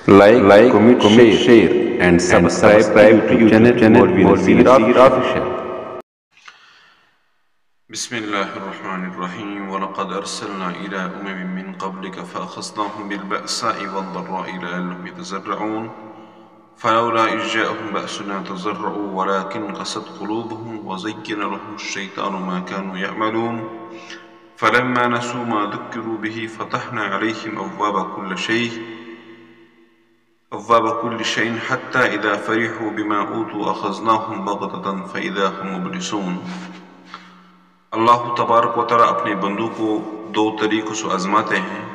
Like, comment, share, and subscribe to YouTube channel Morbin Official. بسم الله الرحمن الرحيم ولقد أرسلنا إلى أمم من قبلك فأخذناهم بالبأساء والضراء لعلهم يتضرعون فلولا إذ جاءهم بأسنا تضرعوا ولكن قست قلوبهم وزين لهم الشيطان ما كانوا يعملون فلما نسوا ما ذكروا به فتحنا عليهم أبواب كل شيء حتى إذا فرحوا بما أوتوا أخذناهم بغتة فإذا هم مبلسون۔ اللہ تبارک و تعالیٰ اپنے بندوں کو دو طریقوں سے آزماتے ہیں۔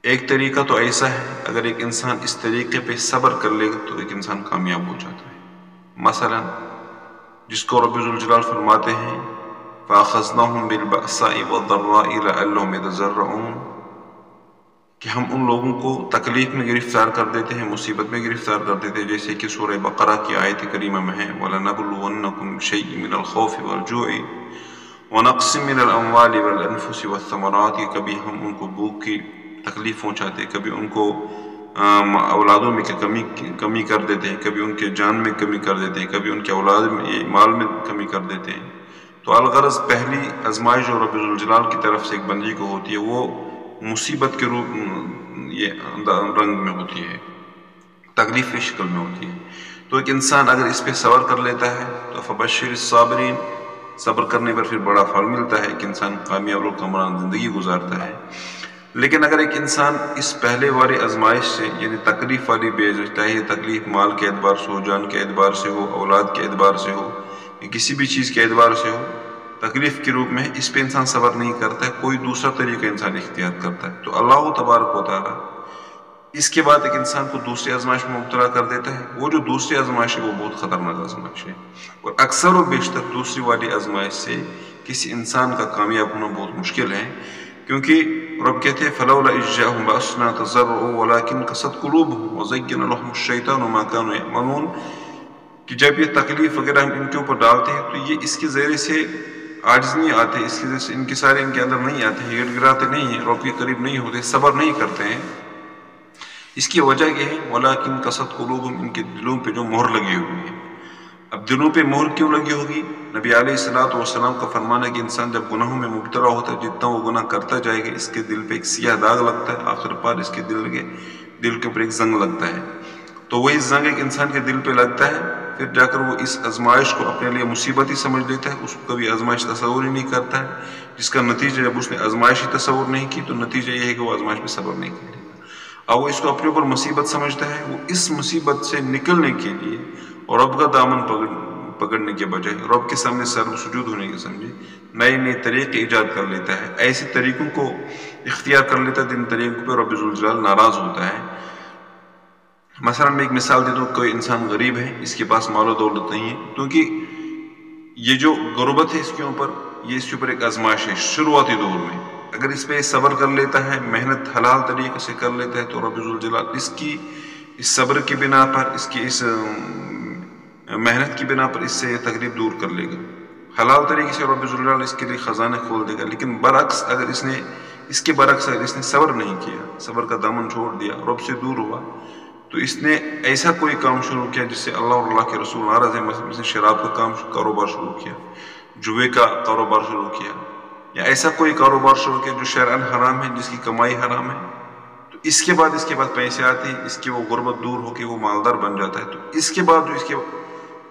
ایک طریقہ تو ایسا ہے اگر ایک انسان اس طریقے پہ صبر کر لے گا تو ایک انسان کامیاب ہو جاتا ہے۔ مثلا جس کو رب ذوالجلال فرماتے ہیں فَأَخَذْنَاهُمْ بِالْبَأْسَاءِ وَالضَّرَّاءِ لَعَلَّهُمْ يَتَضَرَّعُونَ کہ ہم ان لوگوں کو تکلیف میں گرفتار کر دیتے ہیں، مصیبت میں گرفتار کر دیتے ہیں، جیسے کہ سورہ بقرہ کی آیت کریمہ میں ہے وَلَنَبْلُوَنَّكُمْ بِشَيْءٍ مِّنَ الْخَوْفِ وَالْجُوعِ وَنَقْصٍ مِّنَ الْأَمْوَالِ وَالْأَنفُسِ وَالثَّمَرَاتِ کہ کبھی ہم ان کو بھوک کی تکلیف پہنچاتے ہیں، کبھی ان کو اولادوں میں کمی کر دیتے ہیں، کبھی ان کے جان میں کمی کر دیتے ہیں، کبھی ان کے اولاد میں مال میں کمی کر دیتے ہیں۔ تو الغرض پہلی آزمائش جو رب ذوالجلال کی طرف سے ایک بندی کو ہوتی ہے وہ مصیبت کے روپ یہ رنگ میں ہوتی ہے، تکلیف کی شکل میں ہوتی ہے۔ تو ایک انسان اگر اس پہ صبر کر لیتا ہے تو فبشر الصابرین، صبر کرنے پر پھر بڑا پھل ملتا ہے، ایک انسان کامیاب اور کامران زندگی گزارتا ہے۔ لیکن اگر ایک انسان اس پہلے والی آزمائش سے یعنی تکلیف والی چاہے یہ تکلیف مال کے اعتبار سے ہو، جان کے اعتبار سے ہو، اولاد کے اعتبار سے ہو، یا کسی بھی چیز کے اعتبار سے ہو، تکلیف کے روپ میں اس پہ انسان صبر نہیں کرتا ہے، کوئی دوسرا طریقہ انسان اختیار کرتا ہے، تو اللہ تبارک و تعالیٰ اس کے بعد ایک انسان کو دوسری آزمائش میں مبتلا کر دیتا ہے۔ وہ جو دوسری آزمائش ہے وہ بہت خطرناک آزمائش ہے، اور اکثر و بیشتر دوسری والی آزمائش سے کسی انسان کا کامیاب ہونا بہت مشکل ہے، کیونکہ رب کہتے ہیں فَلَوْلَا إِذْ جَاءَهُم بَأْسُنَا تَضَرَّعُوا وَلَٰكِنْ قَسَتْ قُلُوبُهُمْ وَزَيَّنَ لَهُمُ الشَّيْطَانُ مَا كَانُوا يَعْمَلُونَ کہ جب یہ تکلیف وغیرہ ہم ان کے اوپر ڈالتے ہیں تو یہ اس کے ذریعے سے عاجز نہیں آتے، اس کے ذریعے سے انکسار ان کے اندر نہیں آتے ہیں، گڑگڑاتے نہیں ہیں، رب کے قریب نہیں ہوتے، صبر نہیں کرتے ہیں۔ اس کی وجہ یہ ہے وَلَٰكِنْ قَسَتْ قُلُوبُهُمْ ان کے دلوں پہ جو مہر لگی ہوئی ہے۔ اب دلوں پہ مہر کیوں لگی ہوگی؟ نبی علیہ السلام کا فرمانا ہے کہ انسان جب گناہوں میں مبتلا ہوتا ہے جتنا وہ گناہ کرتا جائے گا اس کے دل پہ ایک سیاہ داغ لگتا ہے، آخر پار اس کے دل کے اوپر ایک زنگ لگتا ہے۔ تو وہی زنگ ایک انسان کے دل پہ لگتا ہے، پھر جا کر وہ اس آزمائش کو اپنے لیے مصیبت ہی سمجھ لیتا ہے، اس کو کبھی آزمائش تصور ہی نہیں کرتا ہے، جس کا نتیجہ جب اس نے آزمائش ہی تصور نہیں کی تو نتیجہ یہ ہے کہ وہ آزمائش میں صبر نہیں کرے گا۔ اب وہ اس کو اپنے اوپر مصیبت سمجھتا ہے، وہ اس مصیبت سے نکلنے کے لیے اور رب کا دامن پکڑنے کے بجائے رب کے سامنے سر سجود ہونے کے سمجھے نئے نئے طریقے ایجاد کر لیتا ہے، ایسے طریقوں کو اختیار کر لیتا ہے جن طریقوں پہ رب ذوالجلال ناراض ہوتا ہے۔ مثلا میں ایک مثال دے دوں، کوئی انسان غریب ہے، اس کے پاس مال و دولت نہیں ہے، کیونکہ یہ جو غربت ہے اس کے اوپر ایک آزمائش ہے شروعاتی دور میں۔ اگر اس پہ صبر کر لیتا ہے، محنت حلال طریقے سے کر لیتا ہے تو رب ذوالجلال اس صبر کی بنا پر، اس کی اس محنت کی بنا پر اس سے یہ تکلیف دور کر لے گا، حلال طریقے سے رب ذوالجلال اس کے لیے خزانے کھول دے گا۔ لیکن برعکس اگر اس نے صبر نہیں کیا، صبر کا دامن چھوڑ دیا، رب سے دور ہوا، تو اس نے ایسا کوئی کام شروع کیا جس سے اللہ اور اللہ کے رسول ناراض ہے، مثلا شراب کا کاروبار شروع کیا، جوئے کا کاروبار شروع کیا، یا ایسا کوئی کاروبار شروع کیا جو شرعاً حرام ہے، جس کی کمائی حرام ہے، تو اس کے بعد پیسے آتے ہیں، اس کی وہ غربت دور ہو کے وہ مالدار بن جاتا ہے۔ تو اس کے بعد جو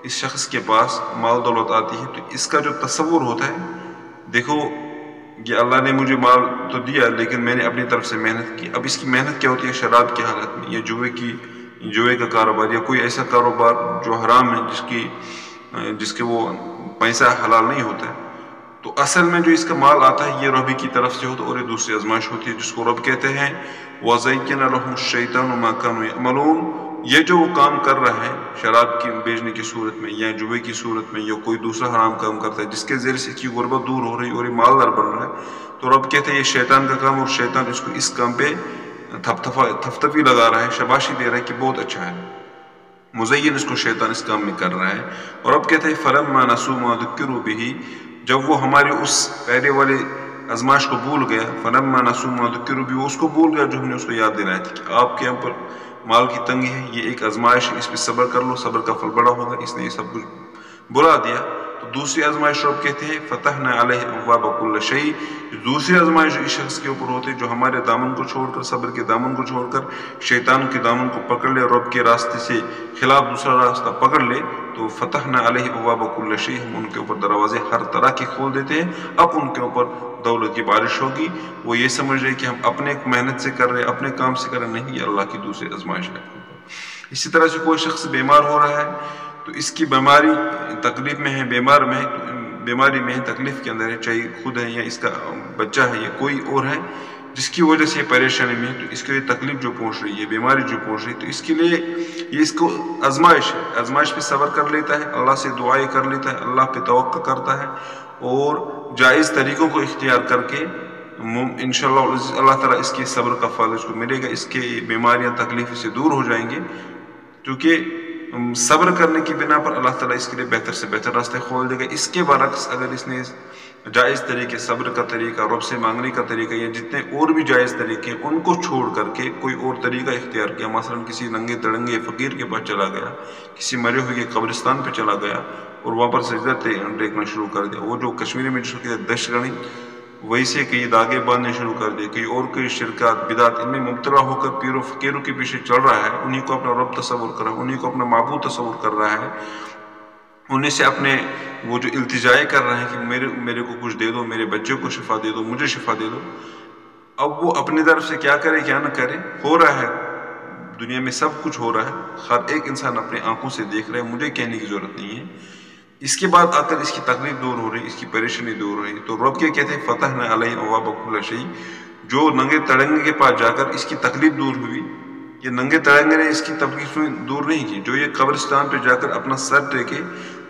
اس شخص کے پاس مال دولت آتی ہے تو اس کا جو تصور ہوتا ہے، دیکھو یہ اللہ نے مجھے مال تو دیا لیکن میں نے اپنی طرف سے محنت کی۔ اب اس کی محنت کیا ہوتی ہے؟ شراب کی حالت میں، یا جوئے کا کاروبار، یا کوئی ایسا کاروبار جو حرام ہے، جس کے وہ پیسہ حلال نہیں ہوتا ہے۔ تو اصل میں جو اس کا مال آتا ہے یہ رب کی طرف سے ہوتا ہے، اور یہ دوسری آزمائش ہوتی ہے جس کو رب کہتے ہیں وَزَيَّنَ لَهُمُ الشَّيْطَانُ مَا كَانُوا يَعْمَلُونَ۔ یہ جو وہ کام کر رہا ہے شراب کی بیچنے کی صورت میں، یا جوئے کی صورت میں، یا کوئی دوسرا حرام کام کرتا ہے جس کے ذریعے سے اس کی غربت دور ہو رہی اور یہ مالدار بن رہا ہے، تو رب کہتے ہیں یہ شیطان کا کام، اور شیطان اس کو اس کام پہ تھپتپی لگا رہا ہے، شاباشی دے رہا ہے کہ بہت اچھا ہے، مزین اس کو شیطان اس کام میں کر رہا ہے۔ اور اب کہتے ہیں فَلَمَّا نَسُوا مَا ذُكِّرُوا بِهِ، جب وہ ہماری اس پہلے والے آزمائش کو بھول گیا، فلما نسوا ما ذکروا به، اس کو بھول گیا جو ہم نے اس کو یاد دلایا تھا کہ آپ کے یہاں پر مال کی تنگی ہے، یہ ایک آزمائش ہے، اس پہ صبر کر لو، صبر کا پھل بڑا ہوگا، اس نے یہ سب کچھ بلا دیا۔ تو دوسری آزمائش رب کہتے ہیں فتحنا علیہ ابواب کل شیء، دوسری آزمائش اس شخص کے اوپر ہوتی ہے جو ہمارے دامن کو چھوڑ کر، صبر کے دامن کو چھوڑ کر شیطان کے دامن کو پکڑ لے، رب کے راستے سے خلاف دوسرا راستہ پکڑ لے، تو فتحنا علیہ ابواب کل شیء، ہم ان کے اوپر دروازے ہر طرح کے کھول دیتے ہیں۔ اب ان کے اوپر دولت کی بارش ہوگی، وہ یہ سمجھ رہے کہ ہم اپنے محنت سے کر رہے، اپنے کام سے کر رہے، نہیں، یہ اللہ کی دوسری آزمائش ہے۔ اسی طرح سے کوئی شخص بیمار ہو رہا ہے تو اس کی بیماری تکلیف میں ہے، بیماری میں ہے، تکلیف کے اندر ہے، چاہے خود ہے یا اس کا بچہ ہے یا کوئی اور ہے جس کی وجہ سے پریشانی میں ہے، تو اس کے لیے تکلیف جو پہنچ رہی ہے، بیماری جو پہنچ رہی ہے، تو اس کے لیے یہ اس کو آزمائش ہے، آزمائش پہ صبر کر لیتا ہے، اللہ سے دعائیں کر لیتا ہے، اللہ پہ توقع کرتا ہے اور جائز طریقوں کو اختیار کر کے انشاءاللہ اللہ تعالیٰ اس کے صبر کا پھل اس کو ملے گا، اس کے بیماریاں تکلیف سے دور ہو جائیں گے، کیونکہ صبر کرنے کی بنا پر اللہ تعالیٰ اس کے لیے بہتر سے بہتر راستے کھول دے گا۔ اس کے برعکس اگر اس نے جائز طریقے، صبر کا طریقہ، رب سے مانگنے کا طریقہ، یا جتنے اور بھی جائز طریقے ان کو چھوڑ کر کے کوئی اور طریقہ اختیار کیا، مثلا کسی ننگے تڑنگے فقیر کے پاس چلا گیا، کسی مرے ہوئے کے قبرستان پہ چلا گیا اور وہاں پر سجدہ ٹیکنا شروع کر دیا، وہ جو کشمیری میں جس کو کہتے ہیں دش گڑی، ویسے کئی داغے باندھنے شروع کر دے، کئی اور کوئی شرکات بدعت ان میں مبتلا ہو کر پیروں فقیروں کے پیچھے چل رہا ہے، انہی کو اپنا رب تصور کر رہا ہے، انہی کو اپنا معبود تصور کر رہا ہے، انہیں سے اپنے وہ جو التجائے کر رہے ہیں کہ میرے کو کچھ دے دو، میرے بچے کو شفا دے دو، مجھے شفا دے دو۔ اب وہ اپنی طرف سے کیا کرے کیا نہ کرے، ہو رہا ہے، دنیا میں سب کچھ ہو رہا ہے، ہر ایک انسان اپنے آنکھوں سے دیکھ رہا ہے، مجھے کہنے کی ضرورت نہیں ہے۔ اس کے بعد آ کر اس کی تکلیف دور ہو رہی، اس کی پریشانی دور ہو رہی، تو رب کیا کہتے ہیں فتحنا علیہ ابواب کل شیء، جو ننگے تڑنگے کے پاس جا کر اس کی تکلیف دور ہوئی، یہ ننگے تڑنگے نے اس کی تکلیف دور نہیں کی، جو یہ قبرستان پہ جا کر اپنا سر ٹیکے،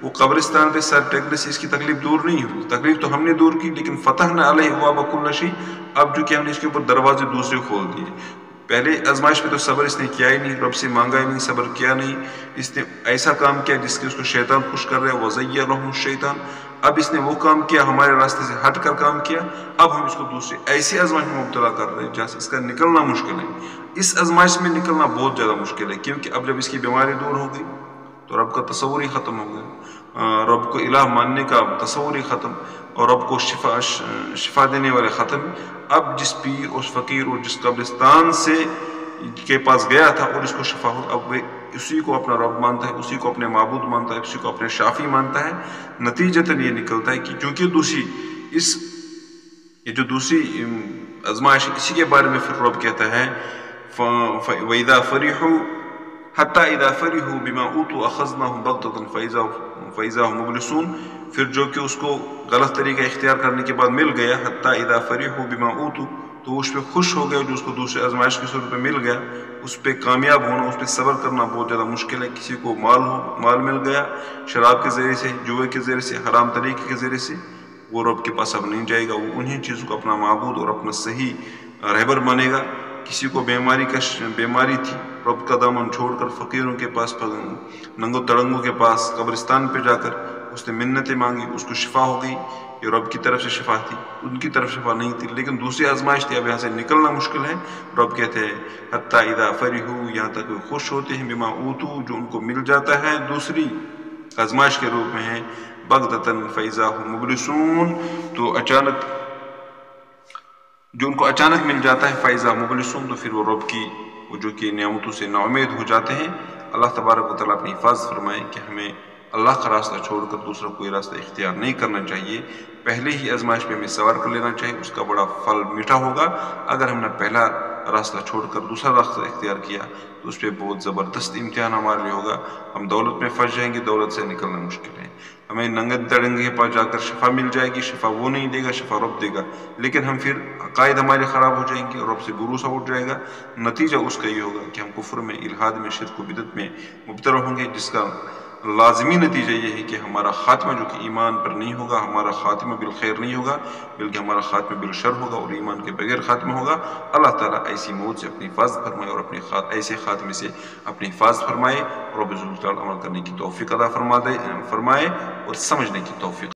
وہ قبرستان پہ سر ٹیکنے سے اس کی تکلیف دور نہیں ہوئی، تکلیف تو ہم نے دور کی، لیکن فتحنا علیہ ابواب کل شیء، اب جو کہ ہم نے اس کے اوپر دروازے دوسرے کھول دیے۔ پہلے آزمائش پہ تو صبر اس نے کیا ہی نہیں، رب سے مانگا ہی نہیں، صبر کیا نہیں، اس نے ایسا کام کیا جس کے اس کو شیطان خوش کر رہا ہے، وَزَيَّنَ لَهُمُ الشَّيْطَانُ، اب اس نے وہ کام کیا، ہمارے راستے سے ہٹ کر کام کیا، اب ہم اس کو دوسرے ایسی آزمائش میں مبتلا کر رہے ہیں جہاں سے اس کا نکلنا مشکل ہے۔ اس آزمائش میں نکلنا بہت زیادہ مشکل ہے، کیونکہ اب جب اس کی بیماری دور ہو گئی تو رب کا تصور ہی ختم ہو گیا، رب کو الہ ماننے کا تصور ہی ختم، اور رب کو شفا دینے والے ختم۔ اب جس پیر، اس فقیر اور جس قبرستان سے کے پاس گیا تھا اور اس کو شفا ہو، اب وہ اسی کو اپنا رب مانتا ہے، اسی کو اپنے معبود مانتا ہے، اسی کو اپنے شافی مانتا ہے۔ نتیجتاً یہ نکلتا ہے کہ چونکہ یہ جو دوسری آزمائش، اسی کے بارے میں پھر رب کہتا ہے وَإِذَا فَرِحُوا حَتَّى إِذَا فَرِحُوا بِمَا أُوتُوا أَخَذْنَاهُمْ بَغْتَةً فَإِذَا هُمْ مُبْلِسُونَ، پھر جو کہ اس کو غلط طریقہ اختیار کرنے کے بعد مل گیا، حَتَّى إِذَا فَرِحُوا بِمَا أُوتُوا، تو اس پہ خوش ہو گیا جو اس کو دوسرے آزمائش کی صورت میں مل گیا، اس پہ کامیاب ہونا، اس پہ صبر کرنا بہت زیادہ مشکل ہے۔ کسی کو مال مل گیا شراب کے ذریعے سے، جوئے کے ذریعے سے، حرام طریقے کے ذریعے سے، وہ رب کے پاس اب نہیں جائے گا، وہ انہی چیزوں کو اپنا معبود اور اپنا صحیح رہبر مانے گا۔ کسی کو بیماری تھی، رب کا دامن چھوڑ کر فقیروں کے پاس، ننگو تڑنگوں کے پاس، قبرستان پہ جا کر اس نے منتیں مانگی، اس کو شفا ہو گئی، یہ رب کی طرف سے شفا تھی، ان کی طرف شفا نہیں تھی، لیکن دوسری آزمائش تھی، اب یہاں سے نکلنا مشکل ہے۔ رب کہتے ہیں حَتَّى إِذَا فَرِحُوا، یہاں تک وہ خوش ہوتے ہیں، بِمَا أُوتُوا، جو ان کو مل جاتا ہے دوسری آزمائش کے روپ میں ہے، بَغْتَةً فَإِذَا هُمْ مُبْلِسُونَ، تو جو ان کو اچانک مل جاتا ہے، فَإِذَا مُبْلِسُونَ، تو پھر وہ رب کی وہ جو کہ نعمتوں سے ناامید ہو جاتے ہیں۔ اللہ تبارک و تعالیٰ اپنی حفاظت فرمائے کہ ہمیں اللہ کا راستہ چھوڑ کر دوسرا کوئی راستہ اختیار نہیں کرنا چاہیے، پہلے ہی آزمائش پہ ہمیں سوار کر لینا چاہیے، اس کا بڑا پھل میٹھا ہوگا۔ اگر ہم نے پہلا راستہ چھوڑ کر دوسرا راستہ اختیار کیا تو اس پہ بہت زبردست امتحان ہمارے لیے ہوگا، ہم دولت میں پھنس جائیں گے، دولت سے نکلنا مشکل ہے۔ ہمیں ننگے تڑنگے کے پاس جا کر شفا مل جائے گی، شفا وہ نہیں دے گا، شفا رب دے گا، لیکن ہم پھر عقائد ہمارے خراب ہو جائیں گے، رب سے بھروسہ اٹھ جائے گا، نتیجہ اس کا یہ ہوگا کہ ہم کفر میں، الحاد میں، شرک و بدعت میں مبتلا ہوں گے، جس کا لازمی نتیجہ یہ ہے کہ ہمارا خاتمہ جو کہ ایمان پر نہیں ہوگا، ہمارا خاتمہ بالخیر نہیں ہوگا، بلکہ ہمارا خاتمہ بالشر ہوگا اور ایمان کے بغیر خاتمہ ہوگا۔ اللہ تعالیٰ ایسی موت سے اپنی حفاظت فرمائے اور ایسے خاتمے سے اپنی حفاظت فرمائے، اور رب ذوالجلال عمل کرنے کی توفیق عطا فرمائے اور سمجھنے کی توفیق